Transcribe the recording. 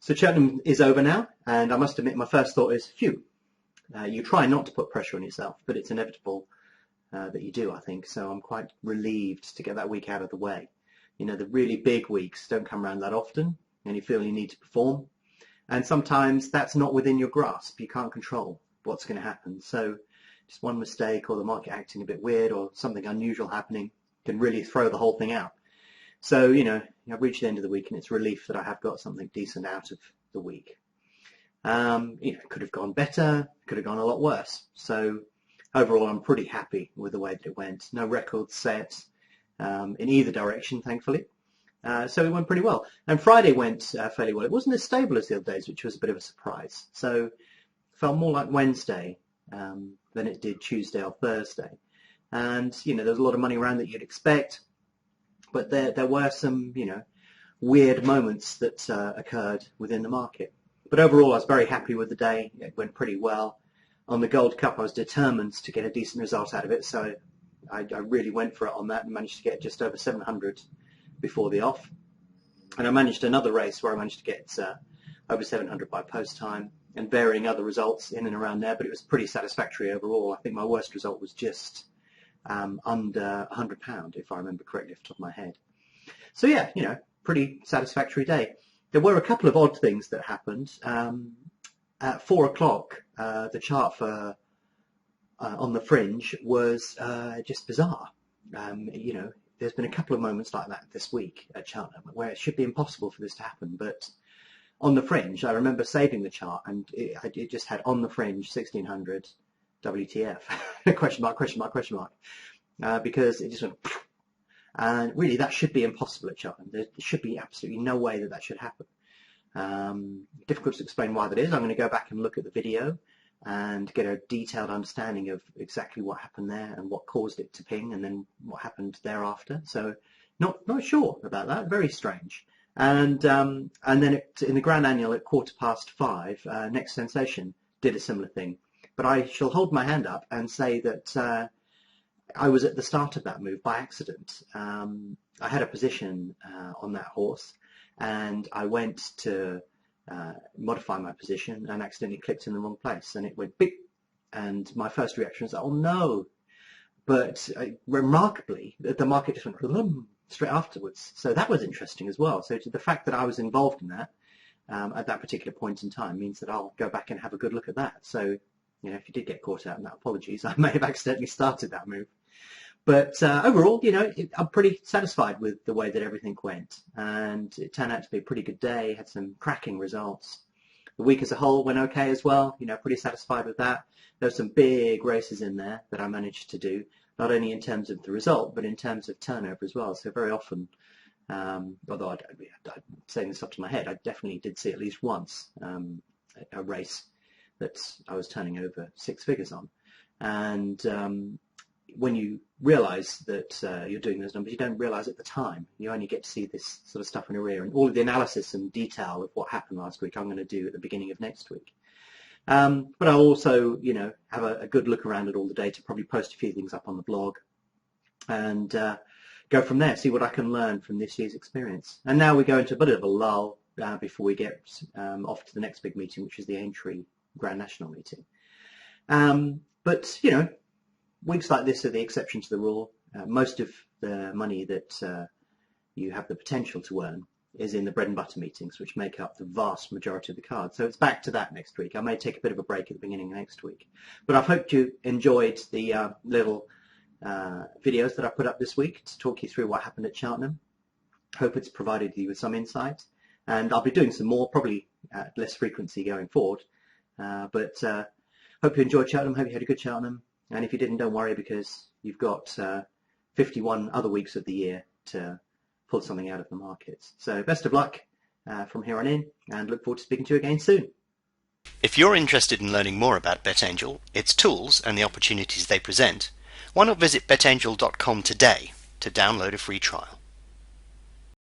So Cheltenham is over now, and I must admit my first thought is, phew, you try not to put pressure on yourself, but it's inevitable that you do, I think. So I'm quite relieved to get that week out of the way. You know, the really big weeks don't come around that often, and you feel you need to perform. And sometimes that's not within your grasp. You can't control what's going to happen. So just one mistake or the market acting a bit weird or something unusual happening can really throw the whole thing out. So, you know, I've reached the end of the week and it's relief that I have got something decent out of the week. You know, it could have gone better, could have gone a lot worse. So overall, I'm pretty happy with the way that it went. No records set in either direction, thankfully. So it went pretty well. And Friday went fairly well. It wasn't as stable as the other days, which was a bit of a surprise. So it felt more like Wednesday than it did Tuesday or Thursday. And, you know, there was a lot of money around that you'd expect. But there were some, you know, weird moments that occurred within the market. But overall, I was very happy with the day. It went pretty well. On the Gold Cup, I was determined to get a decent result out of it. So I really went for it on that and managed to get just over 700 before the off. And I managed another race where I managed to get over 700 by post time and varying other results in and around there. But it was pretty satisfactory overall. I think my worst result was just under £100, if I remember correctly off the top of my head. So yeah, you know, pretty satisfactory day. There were a couple of odd things that happened. At 4 o'clock, the chart for on the fringe was just bizarre. You know, there's been a couple of moments like that this week at Cheltenham where it should be impossible for this to happen, but on the fringe, I remember saving the chart and it just had on the fringe 1600 WTF question mark, question mark, question mark, because it just went, and really that should be impossible at Cheltenham. There should be absolutely no way that that should happen. Difficult to explain why that is. I'm going to go back and look at the video and get a detailed understanding of exactly what happened there and what caused it to ping and then what happened thereafter. So not sure about that. Very strange. And then in the Grand Annual at 5:15, Next Sensation did a similar thing. But I shall hold my hand up and say that I was at the start of that move by accident. I had a position on that horse and I went to modify my position and accidentally clicked in the wrong place and it went beep. And my first reaction was, oh no. But remarkably, the market just went straight afterwards. So that was interesting as well. So the fact that I was involved in that at that particular point in time means that I'll go back and have a good look at that. So, you know, if you did get caught out in that, apologies. I may have accidentally started that move. But overall, you know, I'm pretty satisfied with the way that everything went. And it turned out to be a pretty good day, had some cracking results. The week as a whole went okay as well, you know, pretty satisfied with that. There were some big races in there that I managed to do, not only in terms of the result, but in terms of turnover as well. So very often, although I'm saying this off to my head, I definitely did see at least once a race that I was turning over 6 figures on. And when you realise that you're doing those numbers, you don't realise at the time. You only get to see this sort of stuff in your ear. And all of the analysis and detail of what happened last week I'm going to do at the beginning of next week. But I'll also, you know, have a good look around at all the data, probably post a few things up on the blog and go from there, see what I can learn from this year's experience. And now we go into a bit of a lull before we get off to the next big meeting, which is the Aintree Grand National meeting. But, you know, weeks like this are the exception to the rule. Most of the money that you have the potential to earn is in the bread and butter meetings, which make up the vast majority of the cards. So it's back to that next week. I may take a bit of a break at the beginning of next week. But I hope you enjoyed the little videos that I put up this week to talk you through what happened at Cheltenham. Hope it's provided you with some insight. And I'll be doing some more, probably at less frequency going forward. But hope you enjoyed Cheltenham. Hope you had a good Cheltenham. And if you didn't, don't worry, because you've got 51 other weeks of the year to pull something out of the markets. So best of luck from here on in, and look forward to speaking to you again soon. If you're interested in learning more about BetAngel, its tools and the opportunities they present, why not visit betangel.com today to download a free trial.